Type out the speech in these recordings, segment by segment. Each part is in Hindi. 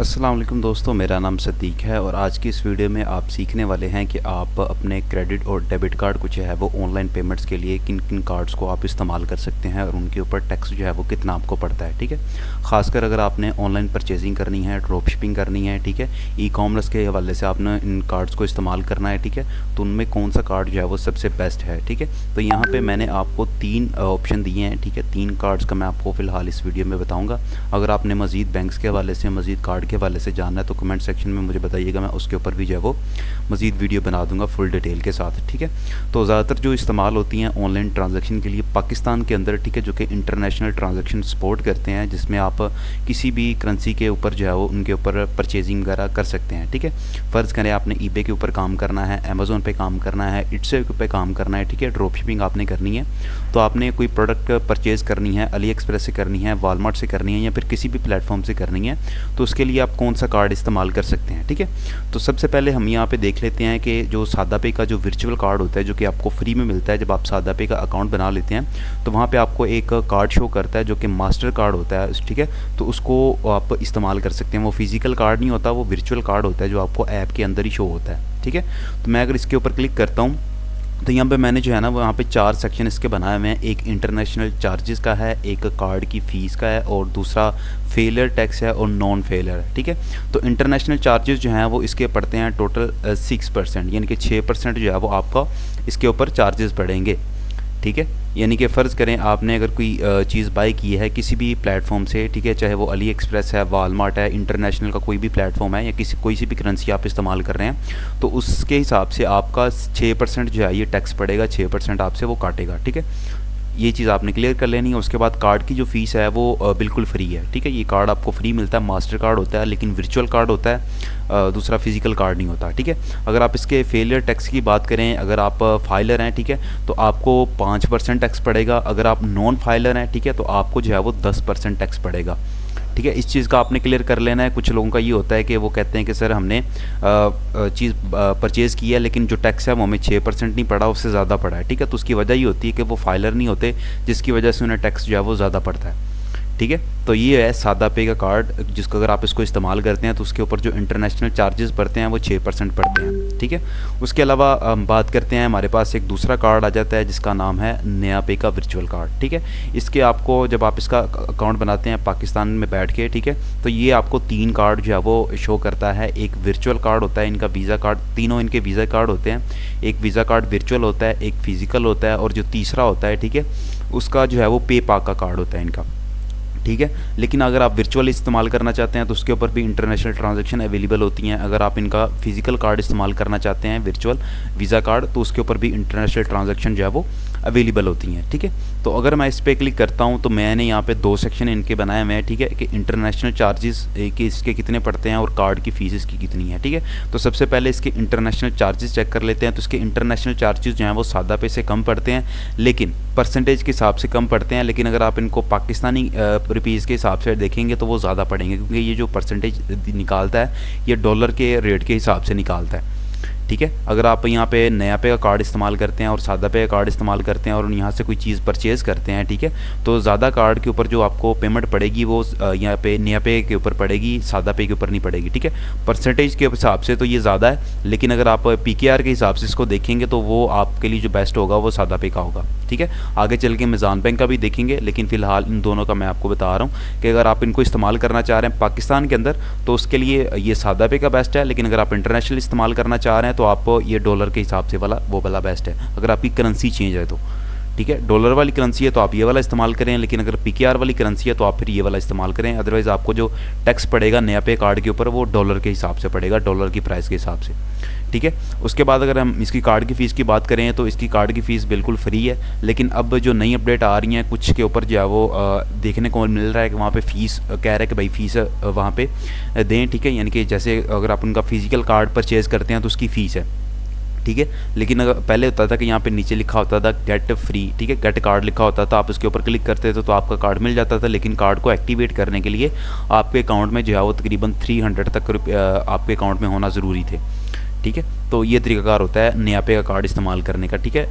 अस्सलाम वालेकुम दोस्तों, मेरा नाम सदीक है और आज की इस वीडियो में आप सीखने वाले हैं कि आप अपने क्रेडिट और डेबिट कार्ड को जो है वो ऑनलाइन पेमेंट्स के लिए किन किन कार्ड्स को आप इस्तेमाल कर सकते हैं और उनके ऊपर टैक्स जो है वो कितना आपको पड़ता है। ठीक है, ख़ासकर अगर आपने ऑनलाइन परचेजिंग करनी है, ड्रॉप शिपिंग करनी है, ठीक है, ई कॉमर्स के हवाले से आपने इन कार्ड्स को इस्तेमाल करना है। ठीक है, तो उनमें कौन सा कार्ड जो है वो सबसे बेस्ट है। ठीक है, तो यहाँ पर मैंने आपको 3 ऑप्शन दिए हैं। ठीक है, 3 कार्ड्स का मैं आपको फ़िलहाल इस वीडियो में बताऊँगा। अगर आपने मज़ीद बैंक्स के हवाले से, मज़ीद कार्ड के हवाले से जानना है तो कमेंट सेक्शन में मुझे बताइएगा, मैं उसके ऊपर भी जो है वो मज़ीद वीडियो बना दूंगा फुल डिटेल के साथ। ठीक है, तो ज़्यादातर जो इस्तेमाल होती हैं ऑनलाइन ट्रांजैक्शन के लिए पाकिस्तान के अंदर, ठीक है, जो कि इंटरनेशनल ट्रांजैक्शन सपोर्ट करते हैं, जिसमें आप किसी भी करेंसी के ऊपर जो है वो उनके ऊपर परचेजिंग वगैरह कर सकते हैं। ठीक है, फ़र्ज़ करें आपने ईबे के ऊपर काम करना है, अमेज़ोन पे काम करना है, इट्से पे काम करना है, ठीक है, ड्रॉप शिपिंग आपने करनी है, तो आपने कोई प्रोडक्ट परचेज़ करनी है, अली एक्सप्रेस से करनी है, वालमार्ट से करनी है या फिर किसी भी प्लेटफॉर्म से करनी है, तो उसके लिए आप कौन सा कार्ड इस्तेमाल कर सकते हैं। ठीक है, तो सबसे पहले हम यहाँ पे देख लेते हैं कि जो सादा पे का जो वर्चुअल कार्ड होता है, जो कि आपको फ्री में मिलता है जब आप सादा पे का अकाउंट बना लेते हैं, तो वहाँ पे आपको एक कार्ड शो करता है जो कि मास्टर कार्ड होता है। ठीक है, तो उसको आप इस्तेमाल कर सकते हैं। वो फिजिकल कार्ड नहीं होता, वो वर्चुअल कार्ड होता है जो आपको ऐप के अंदर ही शो होता है। ठीक है, तो मैं अगर इसके ऊपर क्लिक करता हूँ तो यहाँ पे मैंने जो है ना वहाँ पे 4 सेक्शन इसके बनाए हुए हैं। एक इंटरनेशनल चार्जेस का है, एक कार्ड की फ़ीस का है और दूसरा फेलियर टैक्स है और नॉन फेलियर है। ठीक है, तो इंटरनेशनल चार्जेस जो हैं वो इसके पड़ते हैं टोटल 6%, यानी कि 6% जो है वो आपका इसके ऊपर चार्जेस पड़ेंगे। ठीक है, यानी कि फ़र्ज़ करें आपने अगर कोई चीज़ बाई की है किसी भी प्लेटफॉर्म से, ठीक है, चाहे वो अली एक्सप्रेस है, वालमार्ट है, इंटरनेशनल का कोई भी प्लेटफॉर्म है या कोई सी भी करेंसी आप इस्तेमाल कर रहे हैं, तो उसके हिसाब से आपका 6% जो है ये टैक्स पड़ेगा, 6% आपसे वो काटेगा। ठीक है, ये चीज़ आपने क्लियर कर लेनी है। उसके बाद कार्ड की जो फ़ीस है वो बिल्कुल फ्री है। ठीक है, ये कार्ड आपको फ्री मिलता है, मास्टर कार्ड होता है लेकिन वर्चुअल कार्ड होता है, दूसरा फिजिकल कार्ड नहीं होता। ठीक है, अगर आप इसके फेलियर टैक्स की बात करें, अगर आप फाइलर हैं, ठीक है, तो आपको 5% टैक्स पड़ेगा। अगर आप नॉन फाइलर हैं, ठीक है, तो आपको जो है वो 10% टैक्स पड़ेगा। ठीक है, इस चीज़ का आपने क्लियर कर लेना है। कुछ लोगों का ये होता है कि वो कहते हैं कि सर हमने चीज़ परचेज़ की है लेकिन जो टैक्स है वो हमें 6% नहीं पड़ा, उससे ज़्यादा पड़ा है। ठीक है, तो उसकी वजह ये होती है कि वो फाइलर नहीं होते, जिसकी वजह से उन्हें टैक्स जो है वो ज़्यादा पड़ता है। ठीक है, तो ये है सादा पे का कार्ड, जिसको अगर आप इसको इस्तेमाल करते हैं तो उसके ऊपर जो इंटरनेशनल चार्जेस पड़ते हैं वो 6% पड़ते हैं। ठीक है, उसके अलावा हम बात करते हैं, हमारे पास एक दूसरा कार्ड आ जाता है जिसका नाम है नया पे का वर्चुअल कार्ड। ठीक है, इसके आपको जब आप इसका अकाउंट बनाते हैं पाकिस्तान में बैठ के, ठीक है, तो ये आपको 3 कार्ड जो है वो शो करता है। एक वर्चुअल कार्ड होता है, इनका वीज़ा कार्ड, तीनों इनके वीज़ा कार्ड होते हैं। एक वीज़ा कार्ड वर्चुअल होता है, एक फ़िज़िकल होता है और जो तीसरा होता है, ठीक है, उसका जो है वो पेपाल का कार्ड होता है इनका। ठीक है, लेकिन अगर आप वर्चुअल इस्तेमाल करना चाहते हैं तो उसके ऊपर भी इंटरनेशनल ट्रांजैक्शन अवेलेबल होती हैं। अगर आप इनका फिजिकल कार्ड इस्तेमाल करना चाहते हैं, वर्चुअल वीज़ा कार्ड, तो उसके ऊपर भी इंटरनेशनल ट्रांजैक्शन जो है वो अवेलेबल होती हैं। ठीक है, तो अगर मैं इस पर क्लिक करता हूं तो मैंने यहाँ पे 2 सेक्शन इनके बनाए हुए हैं। ठीक है, कि इंटरनेशनल चार्जेस के इसके कितने पड़ते हैं और कार्ड की फ़ीस इसकी कितनी है। ठीक है, तो सबसे पहले इसके इंटरनेशनल चार्जेस चेक कर लेते हैं। तो इसके इंटरनेशनल चार्जेस जो हैं वो सादा पे से कम पड़ते हैं, लेकिन परसेंटेज के हिसाब से कम पड़ते हैं, लेकिन अगर आप इनको पाकिस्तानी रुपीज़ के हिसाब से देखेंगे तो वो ज़्यादा पड़ेंगे, क्योंकि ये जो परसेंटेज निकालता है ये डॉलर के रेट के हिसाब से निकालता है। ठीक है, अगर आप यहाँ पे नया पे का कार्ड इस्तेमाल करते हैं और सादा पे का कार्ड इस्तेमाल करते हैं और यहाँ से कोई चीज़ परचेज़ करते हैं, ठीक है, तो ज़्यादा कार्ड के ऊपर जो आपको पेमेंट पड़ेगी वो यहाँ पे नया पे के ऊपर पड़ेगी, सादा पे के ऊपर नहीं पड़ेगी। ठीक है, परसेंटेज के हिसाब से तो ये ज़्यादा है, लेकिन अगर आप PKR के हिसाब से इसको देखेंगे तो वो आपके लिए जो बेस्ट होगा वो सादा पे का होगा। ठीक है, आगे चल के मिज़ान बैंक का भी देखेंगे, लेकिन फ़िलहाल इन दोनों का मैं आपको बता रहा हूँ कि अगर आप इनको इस्तेमाल करना चाह रहे हैं पाकिस्तान के अंदर तो उसके लिए ये सादा पे का बेस्ट है, लेकिन अगर आप इंटरनेशनल इस्तेमाल करना चाह रहे हैं तो आप ये डॉलर के हिसाब से वाला वो वाला बेस्ट है, अगर आपकी करेंसी चेंज है तो। ठीक है, डॉलर वाली करेंसी है तो आप ये वाला इस्तेमाल करें, लेकिन अगर PKR वाली करेंसी है तो आप फिर ये वाला इस्तेमाल करें। अदरवाइज़ आपको जो टैक्स पड़ेगा नया पे कार्ड के ऊपर वो डॉलर के हिसाब से पड़ेगा, डॉलर की प्राइस के हिसाब से। ठीक है, उसके बाद अगर हम इसकी कार्ड की फ़ीस की बात करें तो इसकी कार्ड की फ़ीस बिल्कुल फ्री है, लेकिन अब जो नई अपडेट आ रही हैं कुछ के ऊपर जो है वो देखने को मिल रहा है कि वहाँ पे फ़ीस कह रहा है कि भाई फ़ीस वहाँ पे दें। ठीक है, यानी कि जैसे अगर आप उनका फ़िज़िकल कार्ड परचेज़ करते हैं तो उसकी फ़ीस है। ठीक है, लेकिन अगर पहले होता था कि यहाँ पे नीचे लिखा होता था गेट फ्री, ठीक है, गेट कार्ड लिखा होता था, आप उसके ऊपर क्लिक करते थे तो आपका कार्ड मिल जाता था, लेकिन कार्ड को एक्टिवेट करने के लिए आपके अकाउंट में जो है वो तकरीबन 300 तक आपके अकाउंट में होना ज़रूरी थे। ठीक है, तो ये तरीकाकार होता है नया पे का कार्ड इस्तेमाल करने का, ठीक है।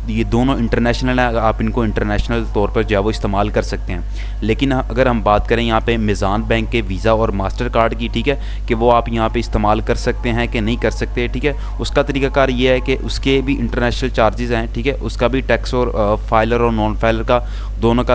ये दोनों इंटरनेशनल है, आप इनको इंटरनेशनल तौर पर जो है वो इस्तेमाल कर सकते हैं। लेकिन अगर हम बात करें यहाँ पे मिज़ान बैंक के वीज़ा और मास्टर कार्ड की, ठीक है, कि वो आप यहाँ पे इस्तेमाल कर सकते हैं कि नहीं कर सकते, ठीक है, उसका तरीकाकार ये है कि उसके भी इंटरनेशनल चार्जेस हैं, ठीक है, उसका भी टैक्स और फाइलर और नॉन फाइलर का दोनों का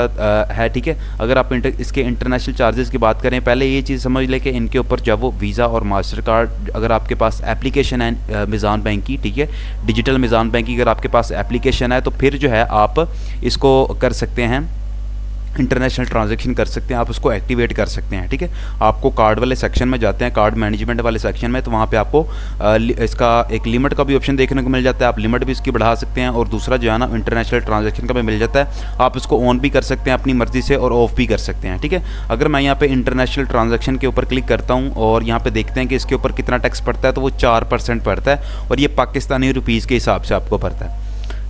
है, ठीक है। अगर आप इसके इंटरनेशनल चार्जेस की बात करें, पहले ये चीज़ समझ लें कि इनके ऊपर जब वो वीज़ा और मास्टर कार्ड, अगर आपके पास एप्लीकेशन है मिज़ान बैंक की, ठीक है, डिजिटल मिज़ान बैंक की अगर आपके पास एप्लीकेशन है तो फिर जो है आप इसको कर सकते हैं, इंटरनेशनल ट्रांजैक्शन कर सकते हैं, आप उसको एक्टिवेट कर सकते हैं, ठीक है। आपको कार्ड वाले सेक्शन में जाते हैं, कार्ड मैनेजमेंट वाले सेक्शन में, तो वहाँ पे आपको इसका एक लिमिट का भी ऑप्शन देखने को मिल जाता है, आप लिमिट भी इसकी बढ़ा सकते हैं, और दूसरा जो है ना इंटरनेशनल ट्रांजैक्शन का भी मिल जाता है, आप इसको ऑन भी कर सकते हैं अपनी मर्ज़ी से और ऑफ भी कर सकते हैं, ठीक है। अगर मैं यहाँ पे इंटरनेशनल ट्रांजैक्शन के ऊपर क्लिक करता हूँ और यहाँ पे देखते हैं कि इसके ऊपर कितना टैक्स पड़ता है, तो वो 4% पड़ता है, और ये पाकिस्तानी रुपीज़ के हिसाब से आपको पड़ता है,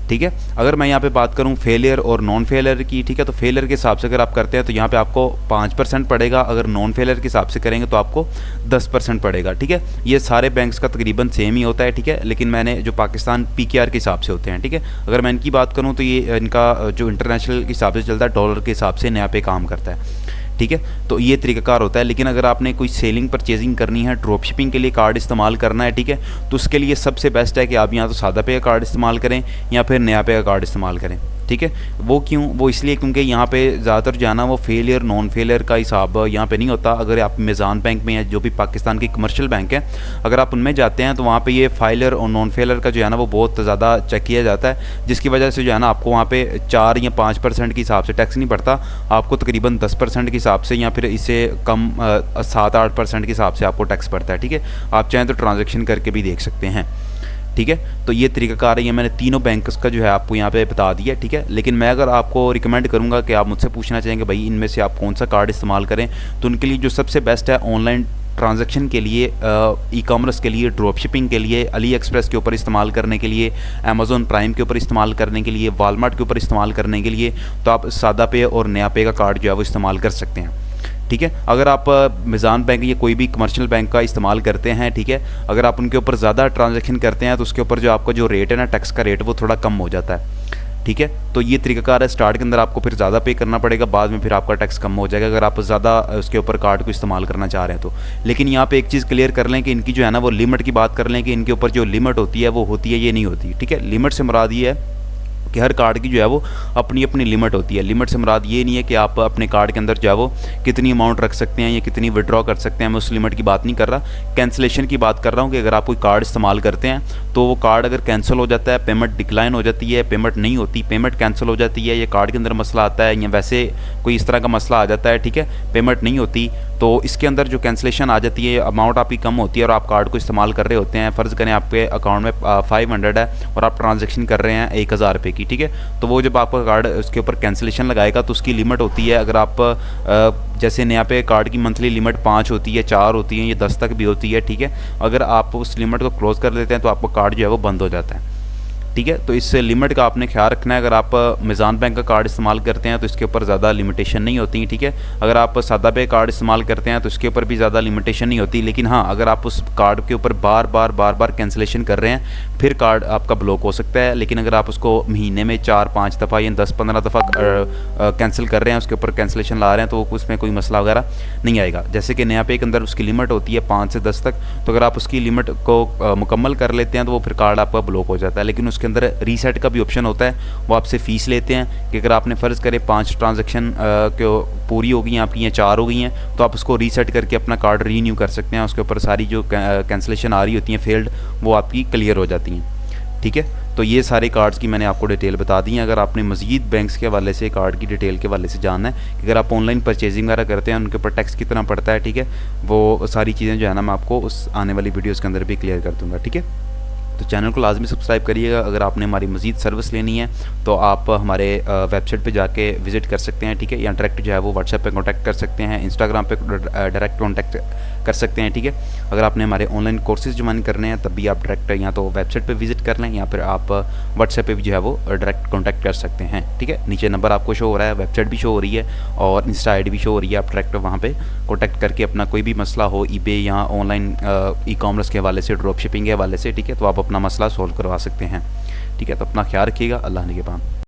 ठीक है। अगर मैं यहाँ पे बात करूँ फेलियर और नॉन फेलियर की, ठीक है, तो फेलियर के हिसाब से अगर आप करते हैं तो यहाँ पे आपको 5% पड़ेगा, अगर नॉन फेलियर के हिसाब से करेंगे तो आपको 10% पड़ेगा, ठीक है। ये सारे बैंक्स का तकरीबन सेम ही होता है, ठीक है, लेकिन मैंने जो पाकिस्तान PKR के हिसाब से होते हैं, ठीक है। अगर मैं इनकी बात करूँ तो ये इनका जो इंटरनेशनल के हिसाब से चलता है, डॉलर के हिसाब से नया पे काम करता है, ठीक है। तो ये तरीकाकार होता है। लेकिन अगर आपने कोई सेलिंग परचेजिंग करनी है, ड्रॉप शिपिंग के लिए कार्ड इस्तेमाल करना है, ठीक है, तो उसके लिए सबसे बेस्ट है कि आप यहाँ तो सादा पे का कार्ड इस्तेमाल करें या फिर नया पे का कार्ड इस्तेमाल करें, ठीक है। वो क्यों? वो इसलिए क्योंकि यहाँ पे ज़्यादातर जो है ना वो फेलियर नॉन फेलियर का हिसाब यहाँ पे नहीं होता। अगर आप मिज़ान बैंक में या जो भी पाकिस्तान की कमर्शियल बैंक है, अगर आप उनमें जाते हैं तो वहाँ पे ये फाइलर और नॉन फेलियर का जो है ना वो बहुत ज़्यादा चेक किया जाता है, जिसकी वजह से जो है ना आपको वहाँ पे 4 या 5% के हिसाब से टैक्स नहीं पड़ता, आपको तकरीबन 10% के हिसाब से या फिर इससे कम 7-8% के हिसाब से आपको टैक्स पड़ता है, ठीक है। आप चाहें तो ट्रांजेक्शन करके भी देख सकते हैं, ठीक है। तो ये तरीकाकार है, ये मैंने तीनों बैंक्स का जो है आपको यहाँ पे बता दिया, ठीक है। लेकिन मैं अगर आपको रिकमेंड करूँगा कि आप मुझसे पूछना चाहेंगे भाई इनमें से आप कौन सा कार्ड इस्तेमाल करें, तो उनके लिए जो सबसे बेस्ट है ऑनलाइन ट्रांजैक्शन के लिए, ई कॉमर्स के लिए, ड्रॉप शिपिंग के लिए, अली एक्सप्रेस के ऊपर इस्तेमाल करने के लिए, अमेज़ॉन प्राइम के ऊपर इस्तेमाल करने के लिए, वालमार्ट के ऊपर इस्तेमाल करने के लिए, तो आप सादा पे और नया पे का कार्ड जो है वो इस्तेमाल कर सकते हैं, ठीक है। अगर आप मिज़ान बैंक या कोई भी कमर्शियल बैंक का इस्तेमाल करते हैं, ठीक है, अगर आप उनके ऊपर ज़्यादा ट्रांजैक्शन करते हैं तो उसके ऊपर जो आपका जो रेट है ना टैक्स का रेट, वो थोड़ा कम हो जाता है, ठीक है। तो ये तरीकाकार है, स्टार्ट के अंदर आपको फिर ज़्यादा पे करना पड़ेगा, बाद में फिर आपका टैक्स कम हो जाएगा अगर आप ज़्यादा उसके ऊपर कार्ड को इस्तेमाल करना चाह रहे हैं तो। लेकिन यहाँ पे एक चीज़ क्लियर कर लें कि इनकी जो है ना वो लिमिट की बात कर लें कि इनके ऊपर जो लिमिट होती है वो होती है, ये नहीं होती, ठीक है। लिमिट से मुराद ये है कि हर कार्ड की जो है वो अपनी अपनी लिमिट होती है। लिमिट से मुराद ये नहीं है कि आप अपने कार्ड के अंदर जो है वो कितनी अमाउंट रख सकते हैं या कितनी विड्रॉ कर सकते हैं, मैं उस लिमिट की बात नहीं कर रहा, कैंसिलेशन की बात कर रहा हूँ कि अगर आप कोई कार्ड इस्तेमाल करते हैं तो वो कार्ड अगर कैंसिल हो जाता है, पेमेंट डिक्लाइन हो जाती है, पेमेंट नहीं होती, पेमेंट कैंसिल हो जाती है, या कार्ड के अंदर मसला आता है या वैसे कोई इस तरह का मसला आ जाता है, ठीक है, पेमेंट नहीं होती, तो इसके अंदर जो कैंसिलेशन आ जाती है, अमाउंट आपकी कम होती है और आप कार्ड को इस्तेमाल कर रहे होते हैं, फ़र्ज़ करें आपके अकाउंट में 500 है और आप ट्रांजैक्शन कर रहे हैं 1000 रुपये की, ठीक है, तो वो जब आपका कार्ड उसके ऊपर कैंसिलेशन लगाएगा तो उसकी लिमिट होती है। अगर आप जैसे नया पे कार्ड की मंथली लिमिट 5 होती है, 4 होती है, ये 10 तक भी होती है, ठीक है, अगर आप उस लिमिट को क्लोज कर लेते हैं तो आपका कार्ड जो है वो बंद हो जाता है, ठीक है। तो इस लिमिट का आपने ख्याल रखना है। अगर आप मिज़ान बैंक का कार्ड इस्तेमाल करते हैं तो इसके ऊपर ज़्यादा लिमिटेशन नहीं होती, ठीक है। अगर आप सादा पे कार्ड इस्तेमाल करते हैं तो इसके ऊपर भी ज़्यादा लिमिटेशन नहीं होती। लेकिन हाँ, अगर आप उस कार्ड के ऊपर बार बार कैंसिलेशन कर रहे हैं फिर कार्ड आपका ब्लॉक हो सकता है। लेकिन अगर आप उसको महीने में 4-5 दफ़ा या 10-15 दफ़ा कैंसिल कर रहे हैं, उसके ऊपर कैंसिलेशन ला रहे हैं, तो उसमें कोई मसला वगैरह नहीं आएगा। जैसे कि नया पे के अंदर उसकी लिमिट होती है 5 से 10 तक, तो अगर आप उसकी लिमिट को मुकम्मल कर लेते हैं तो वो फिर कार्ड आपका ब्लॉक हो जाता है। लेकिन उसके अंदर रीसेट का भी ऑप्शन होता है, वो आपसे फ़ीस लेते हैं कि अगर आपने फ़र्ज़ करे 5 ट्रांजैक्शन पूरी हो गई हैं आपकी या 4 हो गई हैं, तो आप उसको रीसेट करके अपना कार्ड रीन्यू कर सकते हैं। उसके ऊपर सारी जो कैंसिलेशन आ रही होती हैं फेल्ड, वो आपकी क्लियर हो जाती हैं, ठीक है। तो ये सारे कार्ड्स की मैंने आपको डिटेल बता दी है। अगर आपने मज़ीद बैंक्स के हवाले से कार्ड की डिटेल के हवाले से जानना है कि अगर आप ऑनलाइन परचेजिंग वगैरह करते हैं उनके ऊपर टैक्स कितना पड़ता है, ठीक है, वो सारी चीज़ें जो है ना मैं आपको उस आने वाली वीडियोज़ के अंदर भी क्लियर कर दूँगा, ठीक है। तो चैनल को लाजमी सब्सक्राइब करिएगा। अगर आपने हमारी मज़ीद सर्विस लेनी है तो आप हमारे वेबसाइट पे जाके विज़िट कर सकते हैं, ठीक है, या डायरेक्ट जो है वो व्हाट्सएप पे कांटेक्ट कर सकते हैं, इंस्टाग्राम पे डायरेक्ट कांटेक्ट कर सकते हैं, ठीक है। अगर आपने हमारे ऑनलाइन कोर्सेज ज्वाइन करने हैं तब भी आप डायरेक्ट या तो वेबसाइट पे विज़िट कर लें या फिर आप व्हाट्सएप पे भी जो है वो डायरेक्ट कांटेक्ट कर सकते हैं, ठीक है। नीचे नंबर आपको शो हो रहा है, वेबसाइट भी शो हो रही है और इंस्टा आईडी भी शो हो रही है। आप डायरेक्ट वहाँ पे कांटेक्ट करके अपना कोई भी मसला हो ईबे या ऑनलाइन ई कॉमर्स के हवाले से, ड्रॉप शिपिंग के हवाले से, ठीक है, तो आप अपना मसला सॉल्व करवा सकते हैं, ठीक है। तो अपना ख्याल रखिएगा। अल्लाह निगहबान।